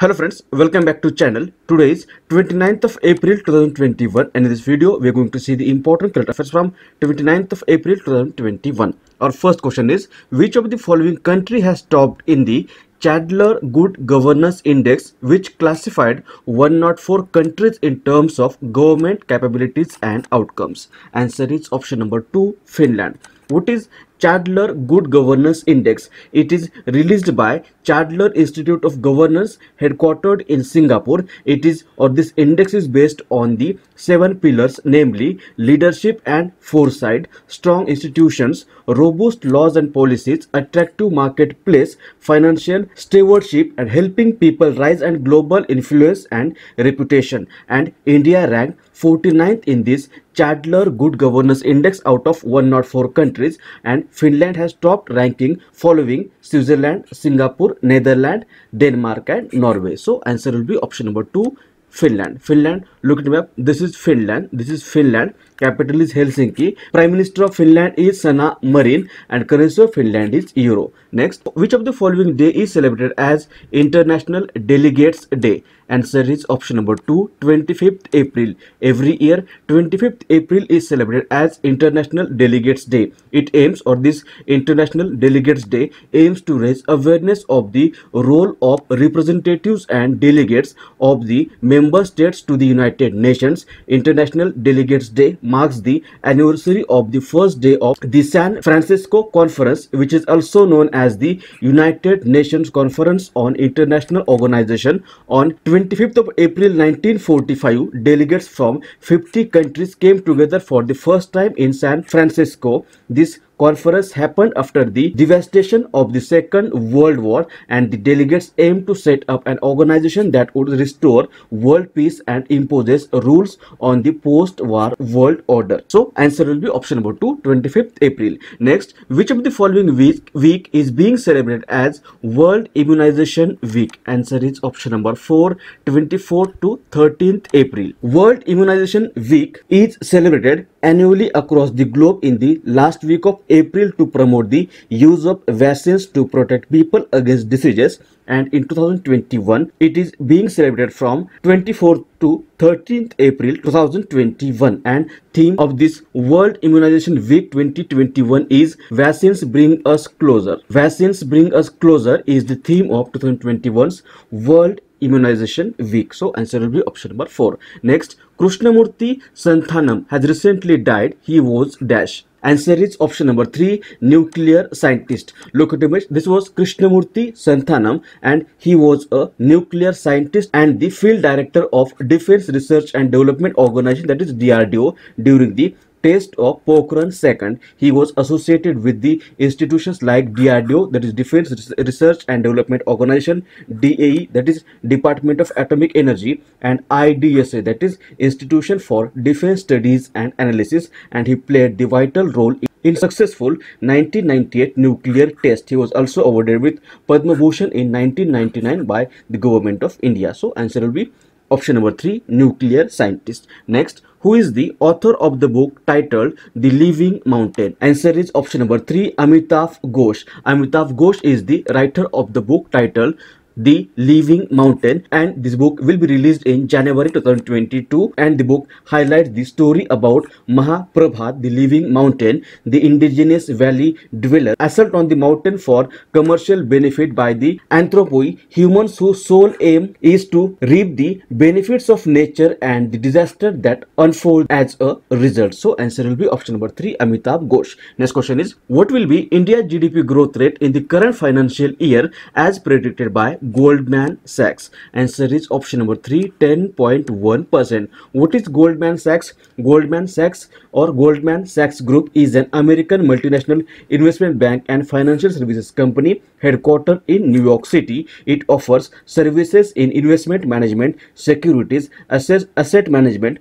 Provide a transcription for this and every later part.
Hello friends, welcome back to channel. Today is 29th of April 2021 and in this video we are going to see the important current affairs from 29th of April 2021. Our first question is, which of the following country has topped in the Chandler Good Governance Index, which classified 104 countries in terms of government capabilities and outcomes? Answer is option number 2, Finland. What is Chandler Good Governance Index? It is released by Chandler Institute of Governance, headquartered in Singapore. This index is based on the 7 pillars, namely leadership and foresight, strong institutions, robust laws and policies, attractive marketplace, financial stewardship, and helping people rise, and global influence and reputation. And India ranked 49th in this Chandler Good Governance Index out of 104 countries, and Finland has topped ranking following Switzerland, Singapore, Netherlands, Denmark and Norway. So answer will be option number 2, Finland. Finland, look at the map. This is Finland. This is Finland. Capital is Helsinki. Prime Minister of Finland is Sanna Marin and currency of Finland is Euro. Next, which of the following day is celebrated as International Delegates Day? Answer is option number 2, 25th April. Every year, 25th April is celebrated as International Delegates Day. This International Delegates Day aims to raise awareness of the role of representatives and delegates of the member states to the United Nations. International Delegates Day marks the anniversary of the first day of the San Francisco Conference, which is also known as the United Nations Conference on International Organization. On 25th of April 1945, delegates from 50 countries came together for the first time in San Francisco. This conference happened after the devastation of the Second World War, and the delegates aimed to set up an organization that would restore world peace and imposes rules on the post-war world order. So answer will be option number 2, 25th April. Next, which of the following week is being celebrated as World Immunization Week? Answer is option number 4, 24th to 13th April. World Immunization Week is celebrated annually across the globe in the last week of April to promote the use of vaccines to protect people against diseases, and in 2021 it is being celebrated from 24th to 13th April 2021, and theme of this World Immunization Week 2021 is Vaccines Bring Us Closer. Vaccines Bring Us Closer is the theme of 2021's World Immunization Week. So answer will be option number 4. Next, Krishnamurti Santhanam has recently died. He was dash. Answer is option number 3, nuclear scientist. Look at the image. This was Krishnamurti Santhanam and he was a nuclear scientist and the field director of Defense Research and Development Organization, that is DRDO, during the test of Pokhran 2nd. He was associated with the institutions like DRDO, that is Defense Research and Development Organization, DAE, that is Department of Atomic Energy, and IDSA, that is Institution for Defense Studies and Analysis, and he played the vital role in successful 1998 nuclear test. He was also awarded with Padma Bhushan in 1999 by the government of India. So answer will be option number 3, nuclear scientist. Next, who is the author of the book titled The Living Mountain? Answer is option number 3, Amitav Ghosh. Amitav Ghosh is the writer of the book titled The Living Mountain, and this book will be released in January 2022, and the book highlights the story about Mahaprabhat, the living mountain, the indigenous valley dweller, assault on the mountain for commercial benefit by the anthropoi, humans whose sole aim is to reap the benefits of nature, and the disaster that unfolds as a result. So answer will be option number 3, Amitav Ghosh. Next question is, what will be India's GDP growth rate in the current financial year as predicted by Goldman Sachs? Answer is option number 3, 10.1%. What is Goldman Sachs? Goldman Sachs or Goldman Sachs Group is an American multinational investment bank and financial services company headquartered in New York City. It offers services in investment management, securities, asset management,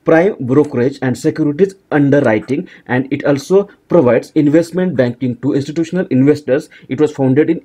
prime brokerage and securities underwriting, and it also provides investment banking to institutional investors. It was founded in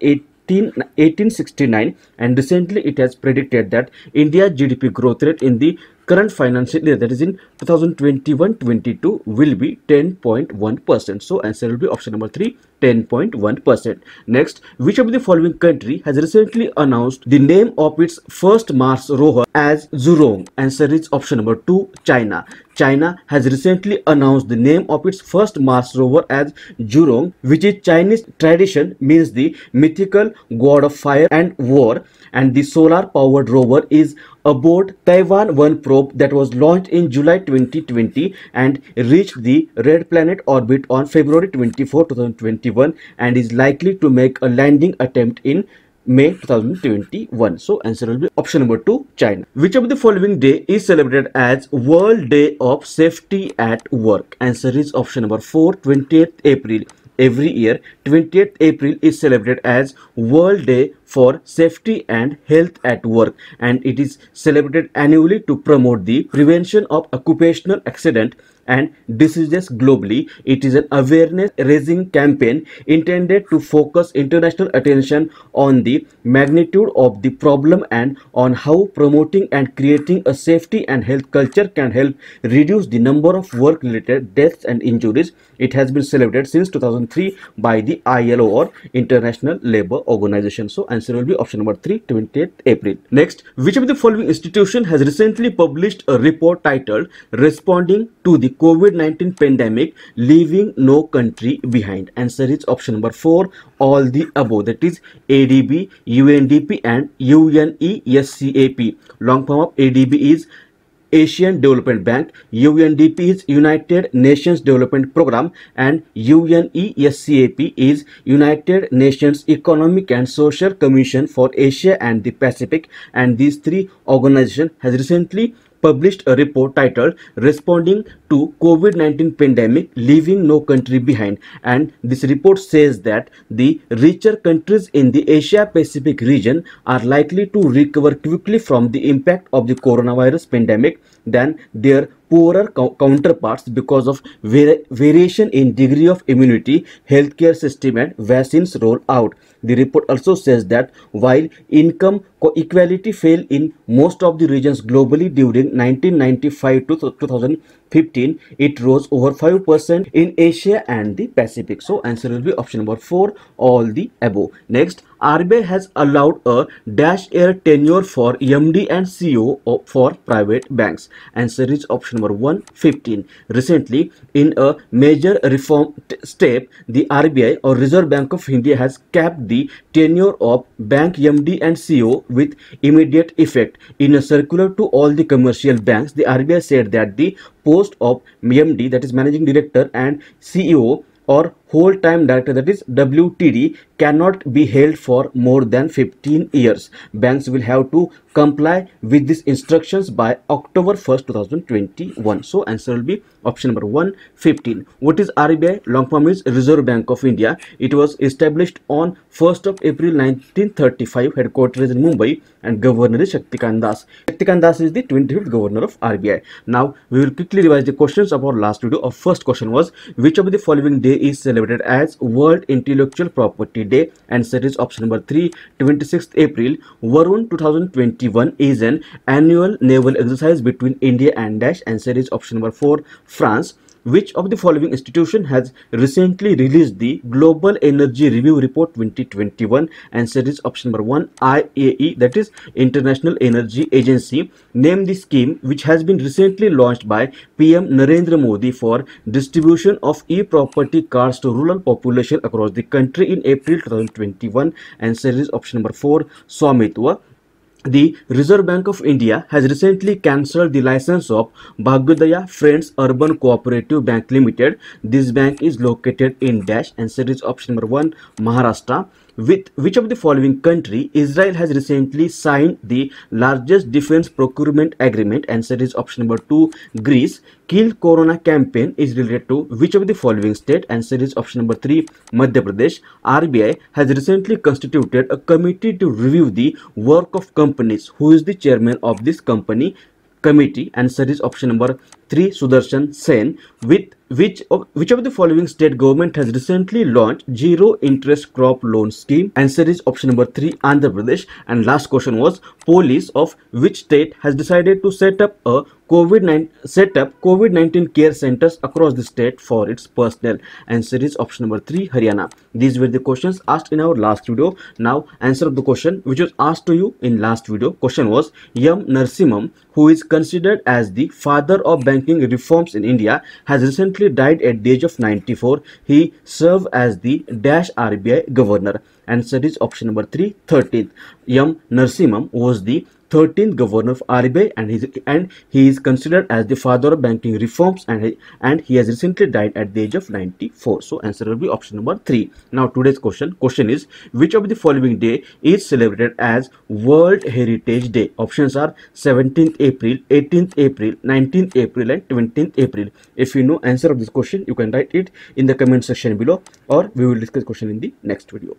1869 and recently it has predicted that India's GDP growth rate in the current financial year, that is in 2021-22, will be 10.1%. So answer will be option number 3, 10.1%. Next, which of the following country has recently announced the name of its first Mars rover as Zhurong? Answer is option number 2, China. China has recently announced the name of its first Mars rover as Zhurong, which in Chinese tradition means the mythical god of fire and war, and the solar powered rover is aboard Taiwan 1 probe that was launched in July 2020 and reached the red planet orbit on February 24, 2021, and is likely to make a landing attempt in May 2021. So answer will be option number 2, China. Which of the following day is celebrated as World Day of Safety at Work? Answer is option number 4, 20th April. Every year, 20th April is celebrated as World Day for Safety and Health at Work, and it is celebrated annually to promote the prevention of occupational accident and diseases globally. It is an awareness raising campaign intended to focus international attention on the magnitude of the problem and on how promoting and creating a safety and health culture can help reduce the number of work related deaths and injuries. It has been celebrated since 2003 by the ILO, or International Labour Organization. So answer will be option number 3, 20th April. Next, which of the following institution has recently published a report titled Responding to the COVID-19 pandemic, leaving no country behind? Answer is option number 4, all the above, that is ADB, UNDP and UNESCAP. Long form of ADB is Asian Development Bank, UNDP is United Nations Development Program, and UNESCAP is United Nations Economic and Social Commission for Asia and the Pacific, and these three organizations has recently published a report titled Responding to COVID-19 Pandemic, Leaving No Country Behind, and this report says that the richer countries in the Asia-Pacific region are likely to recover quickly from the impact of the coronavirus pandemic than their poorer counterparts because of variation in degree of immunity, healthcare system and vaccines roll out. The report also says that while income equality fell in most of the regions globally during 1995 to 2015, it rose over 5% in Asia and the Pacific. So answer will be option number 4, all the above. Next, RBI has allowed a dash year tenure for MD and CEO for private banks. Answer is option number 1, 15. Recently, in a major reform step, the RBI, or Reserve Bank of India, has capped the tenure of bank MD and CEO with immediate effect. In a circular to all the commercial banks, the RBI said that the post of MD, that is Managing Director, and CEO or whole-time director, that is WTD, cannot be held for more than 15 years. Banks will have to comply with these instructions by October 1st, 2021. So answer will be option number 1, 15. What is RBI? Long form is Reserve Bank of India. It was established on 1st of April 1935, headquarters in Mumbai, and governor is Shaktikant Das. Shaktikant Das is the 25th governor of RBI. Now we will quickly revise the questions of our last video. Our first question was, which of the following day is celebrated as World Intellectual Property Day? Answer is option number 3, 26th April. Varun 2021 is an annual naval exercise between India and dash. Answer is option number 4, France. Which of the following institution has recently released the Global Energy Review Report 2021? Answer is option number 1, IAE, that is International Energy Agency. Name the scheme which has been recently launched by PM Narendra Modi for distribution of e-property cards to rural population across the country in April 2021. Answer is option number 4, Swamitwa. The Reserve Bank of India has recently cancelled the license of Bhagyodaya Friends Urban Cooperative Bank Limited. This bank is located in dash. Answer is option number 1, Maharashtra. With which of the following country Israel has recently signed the largest defense procurement agreement? Answer is option number 2, Greece. Kill Corona campaign is related to which of the following state? Answer is option number 3, Madhya Pradesh. RBI has recently constituted a committee to review the work of companies. Who is the chairman of this committee? Answer is option number 3. Sudarshan Sen. With which of the following state government has recently launched zero interest crop loan scheme? Answer is option number 3, Andhra Pradesh. And last question was, police of which state has decided to set up COVID-19 care centers across the state for its personnel? Answer is option number 3, Haryana. These were the questions asked in our last video. Now answer of the question which was asked to you in last video. Question was, M. Narasimhan, who is considered as the father of banking reforms in India, has recently died at the age of 94. He served as the dash RBI governor. Answer is option number 3, 13th. M. Narasimhan was the 13th governor of RBI, and he is considered as the father of banking reforms, and he has recently died at the age of 94. So answer will be option number 3. Now today's question is, which of the following day is celebrated as World Heritage Day? Options are 17th April, 18th April, 19th April and 20th April. If you know answer of this question, you can write it in the comment section below, or we will discuss question in the next video.